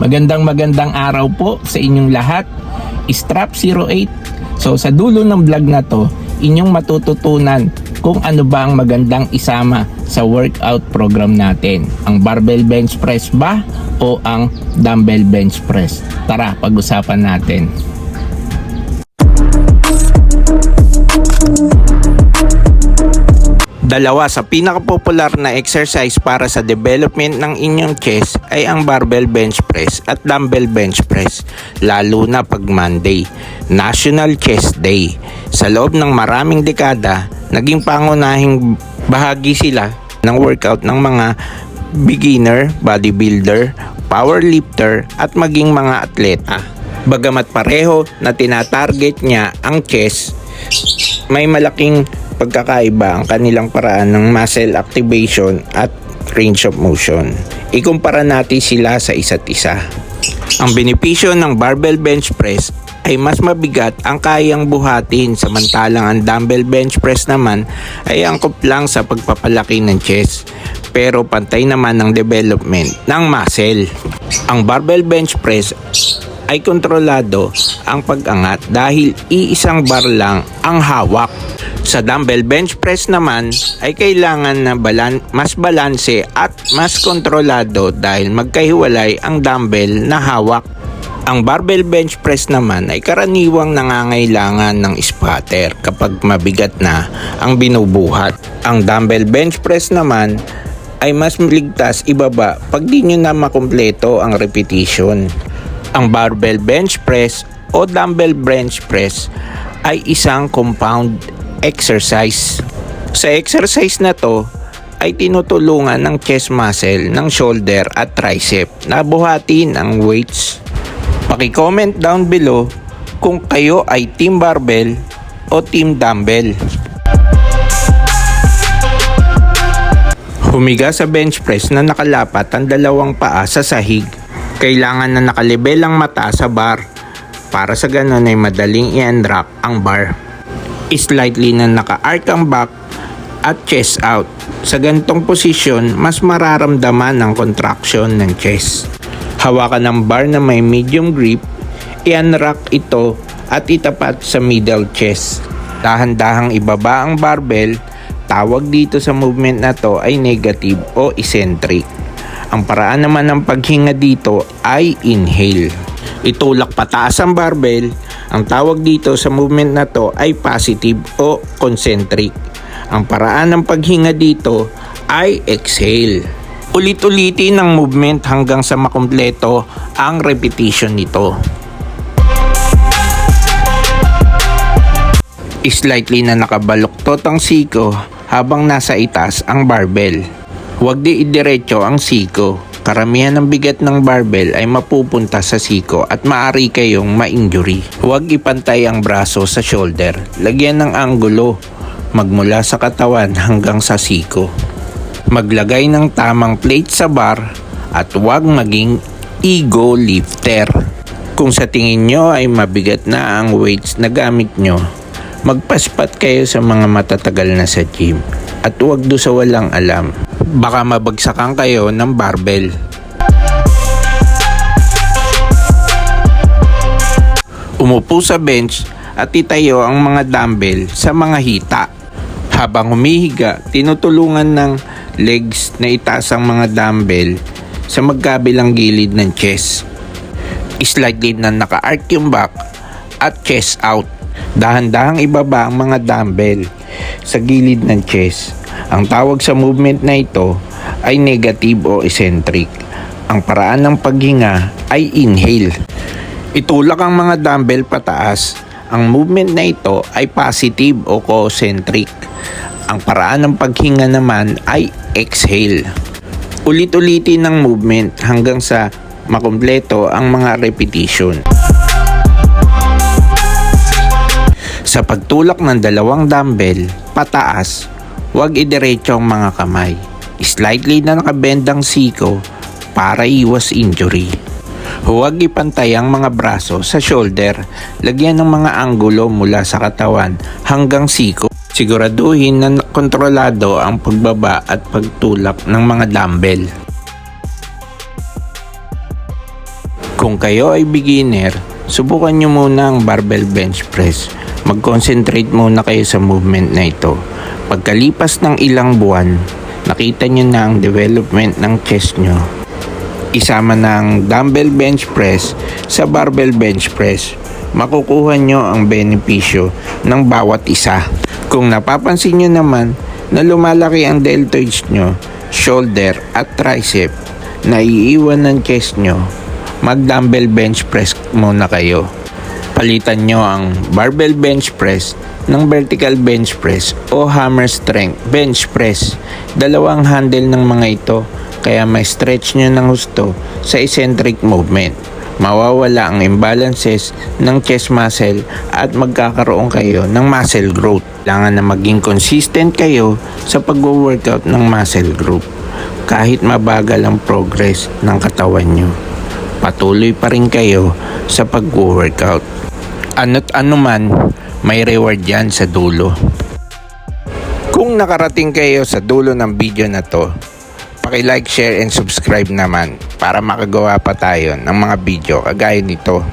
Magandang araw po sa inyong lahat. Strap 08. So sa dulo ng vlog na to, inyong matututunan kung ano ba ang magandang isama sa workout program natin. Ang barbell bench press ba o ang dumbbell bench press? Tara, pag-usapan natin. Dalawa sa pinakapopular na exercise para sa development ng inyong chest ay ang barbell bench press at dumbbell bench press, lalo na pag Monday, National Chest Day. Sa loob ng maraming dekada, naging pangunahing bahagi sila ng workout ng mga beginner, bodybuilder, powerlifter at maging mga atleta. Bagamat pareho na tinatarget niya ang chest, may malaking pagkakaiba ang kanilang paraan ng muscle activation at range of motion. Ikumpara natin sila sa isa't isa. Ang benepisyo ng barbell bench press ay mas mabigat ang kayang buhatin, samantalang ang dumbbell bench press naman ay angkop lang sa pagpapalaki ng chest, pero pantay naman ang development ng muscle. Ang barbell bench press ay kontrolado ang pag-angat dahil iisang bar lang ang hawak. Sa dumbbell bench press naman ay kailangan na mas balanse at mas kontrolado dahil magkahiwalay ang dumbbell na hawak. Ang barbell bench press naman ay karaniwang nangangailangan ng spotter kapag mabigat na ang binubuhat. Ang dumbbell bench press naman ay mas ligtas ibaba pag di nyo na makumpleto ang repetition. Ang barbell bench press o dumbbell bench press ay isang compound exercise. Sa exercise na to ay tinutulungan ng chest muscle ng shoulder at tricep na buhatin ang weights. Paki-comment down below kung kayo ay team barbell o team dumbbell. Humiga sa bench press na nakalapat ang dalawang paa sa sahig. Kailangan na nakalibel ang mata sa bar para sa ganun ay madaling i-unrock ang bar. Slightly na naka-arc ang back at chest out. Sa ganitong posisyon, mas mararamdaman ang contraction ng chest. Hawakan ang bar na may medium grip, i-unrock ito at itapat sa middle chest. Dahan-dahang ibaba ang barbell. Tawag dito sa movement na to ay negative o eccentric. Ang paraan naman ng paghinga dito ay inhale. Itulak pataas ang barbell. Ang tawag dito sa movement na to ay positive o concentric. Ang paraan ng paghinga dito ay exhale. Ulit-ulitin ang movement hanggang sa makumpleto ang repetition nito. Slightly na nakabaluktot ang siko habang nasa itaas ang barbell. Huwag di idiretso ang siko. Karamihan ng bigat ng barbell ay mapupunta sa siko at maaari kayong ma-injury. Huwag ipantay ang braso sa shoulder. Lagyan ng anggulo magmula sa katawan hanggang sa siko. Maglagay ng tamang plate sa bar at huwag maging ego lifter. Kung sa tingin nyo ay mabigat na ang weights na gamit nyo, magpaspat kayo sa mga matatagal na sa gym at huwag do sa walang alam. Baka mabagsakan kayo ng barbell. Umupo sa bench at itayo ang mga dumbbell sa mga hita. Habang humihiga, tinutulungan ng legs na itaas ang mga dumbbell sa magkabilang gilid ng chest. Slightly na naka-arc yung back at chest out. Dahan-dahang ibaba ang mga dumbbell sa gilid ng chest. Ang tawag sa movement na ito ay negative o eccentric. Ang paraan ng paghinga ay inhale. Itulak ang mga dumbbell pataas. Ang movement na ito ay positive o concentric. Ang paraan ng paghinga naman ay exhale. Ulit-ulitin ang movement hanggang sa makumpleto ang mga repetition. Sa pagtulak ng dalawang dumbbell pataas, huwag idiretso ang mga kamay. Slightly na nakabend ang siko para iwas injury. Huwag ipantay ang mga braso sa shoulder. Lagyan ng mga anggulo mula sa katawan hanggang siko. Siguraduhin na kontrolado ang pagbaba at pagtulak ng mga dumbbell. Kung kayo ay beginner, subukan nyo muna ang barbell bench press. Mag-concentrate muna kayo sa movement na ito. Pagkalipas ng ilang buwan, nakita nyo na ang development ng chest nyo. Isama na ang dumbbell bench press sa barbell bench press. Makukuha nyo ang benepisyo ng bawat isa. Kung napapansin nyo naman na lumalaki ang deltoids nyo, shoulder at tricep, naiiwan ng chest nyo, mag-dumbbell bench press muna kayo. Palitan nyo ang barbell bench press ng vertical bench press o hammer strength bench press. Dalawang handle ng mga ito, kaya may stretch nyo ng husto sa eccentric movement. Mawawala ang imbalances ng chest muscle at magkakaroon kayo ng muscle growth. Kailangan na maging consistent kayo sa pag-workout ng muscle group. Kahit mabagal ang progress ng katawan nyo, patuloy pa rin kayo sa pag-workout. Ano't ano man, may reward yan sa dulo. Kung nakarating kayo sa dulo ng video na to, paki-like, share, and subscribe naman para makagawa pa tayo ng mga video kagaya nito.